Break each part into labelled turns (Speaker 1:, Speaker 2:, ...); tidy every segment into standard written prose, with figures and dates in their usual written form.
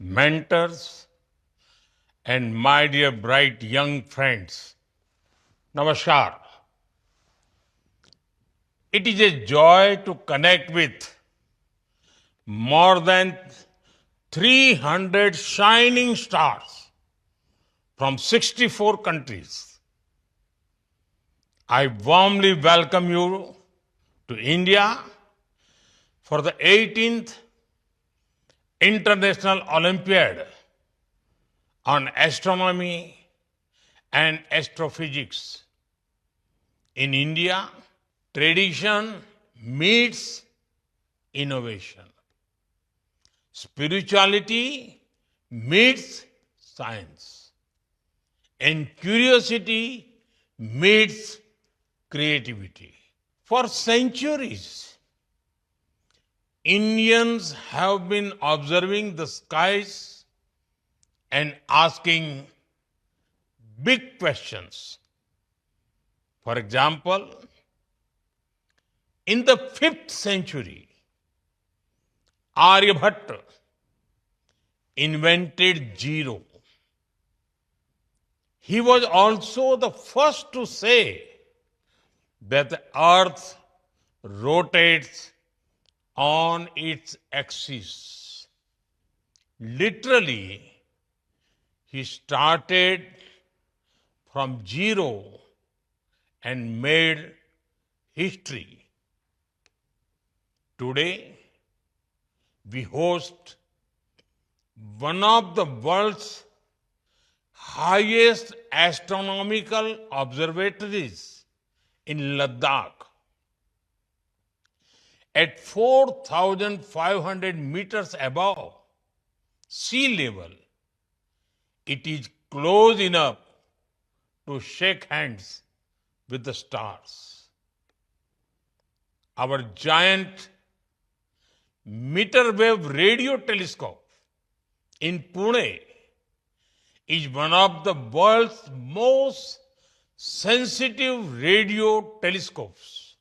Speaker 1: mentors, and my dear bright young friends. Namaskar. It is a joy to connect with more than 300 shining stars from 64 countries. I warmly welcome you to India for the 18th International Olympiad on Astronomy and Astrophysics. In India, tradition meets innovation. Spirituality meets science. And curiosity meets creativity. For centuries, Indians have been observing the skies and asking big questions. For example, in the 5th century, Aryabhatta invented zero. He was also the first to say that the earth rotates on its axis. Literally, he started from zero and made history. Today, we host one of the world's highest astronomical observatories in Ladakh. At 4,500 meters above sea level, it is close enough to shake hands with the stars. Our giant meter wave radio telescope in Pune is one of the world's most sensitive radio telescopes.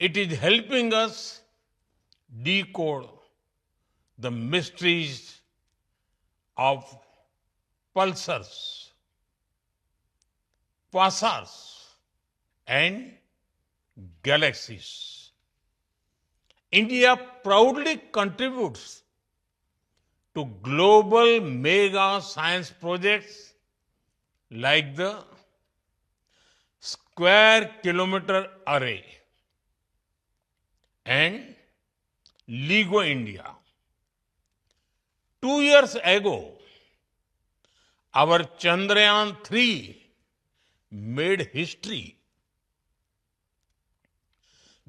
Speaker 1: It is helping us decode the mysteries of pulsars, quasars, and galaxies. India proudly contributes to global mega science projects like the Square Kilometer Array and LIGO India. 2 years ago, our Chandrayaan 3 made history.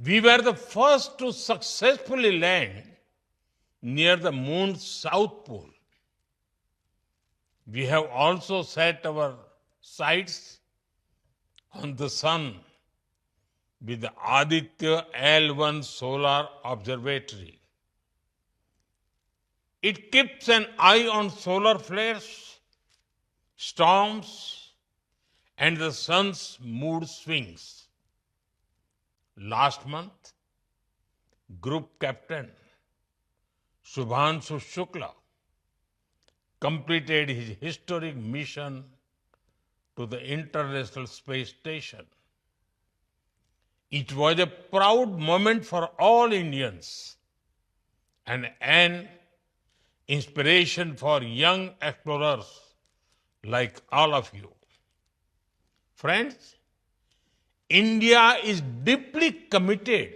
Speaker 1: We were the first to successfully land near the moon's south pole. We have also set our sights on the sun with the Aditya L1 solar observatory. It keeps an eye on solar flares, storms, and the sun's mood swings. Last month, Group Captain Shubhanshu Shukla completed his historic mission to the International Space Station. It was a proud moment for all Indians and an inspiration for young explorers like all of you. Friends, India is deeply committed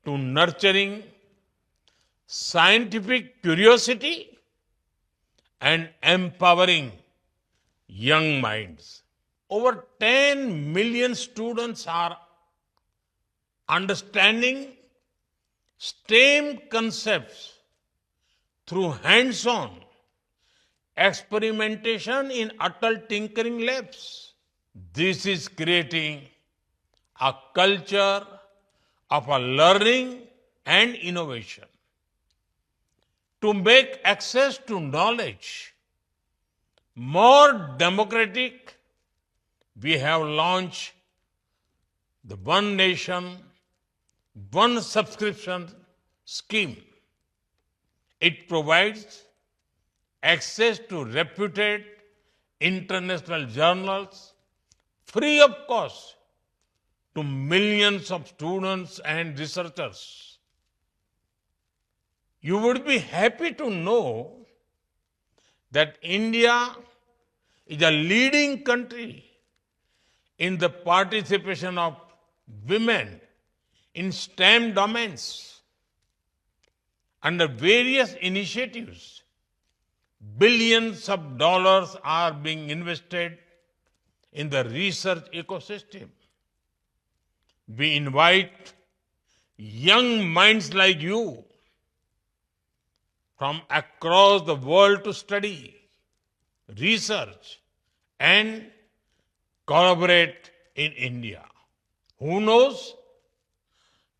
Speaker 1: to nurturing scientific curiosity and empowering young minds. Over 10 million students are understanding STEM concepts through hands-on experimentation in Atal Tinkering Labs. This is creating a culture of learning and innovation. To make access to knowledge more democratic, we have launched the One Nation, One Subscription scheme. It provides access to reputed international journals free of cost to millions of students and researchers. You would be happy to know that India is a leading country in the participation of women in STEM domains. Under various initiatives, billions of dollars are being invested in the research ecosystem. We invite young minds like you from across the world to study, research, and collaborate in India. Who knows?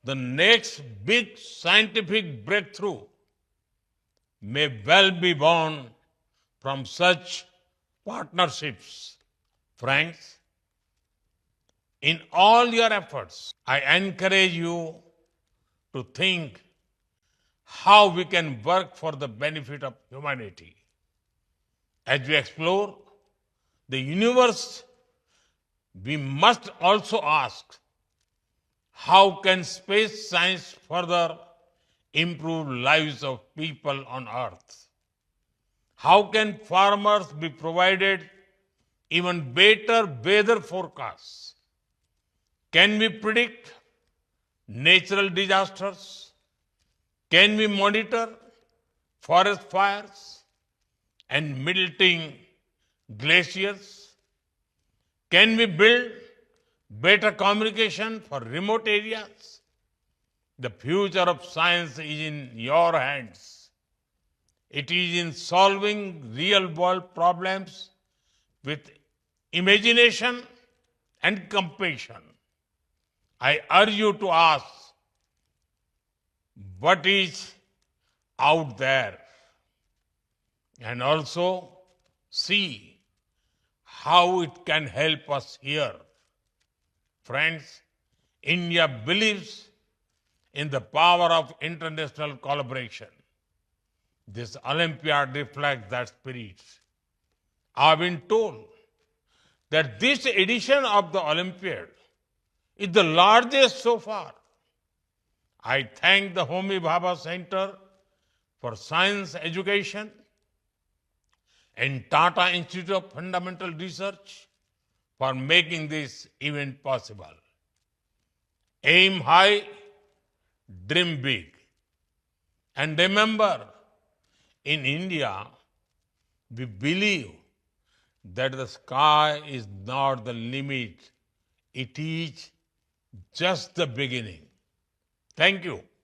Speaker 1: The next big scientific breakthrough may well be born from such partnerships. Friends, in all your efforts, I encourage you to think how we can work for the benefit of humanity. As we explore the universe, we must also ask, how can space science further improve lives of people on Earth? How can farmers be provided even better weather forecasts? Can we predict natural disasters? Can we monitor forest fires and melting glaciers? Can we build better communication for remote areas? The future of science is in your hands. It is in solving real-world problems with imagination and compassion. I urge you to ask, what is out there? And also see how it can help us here. Friends, India believes in the power of international collaboration. This Olympiad reflects that spirit. I've been told that this edition of the Olympiad is the largest so far. I thank the Homi Bhabha Center for Science Education and Tata Institute of Fundamental Research for making this event possible. Aim high, dream big. And remember, in India, we believe that the sky is not the limit. It is just the beginning. Thank you.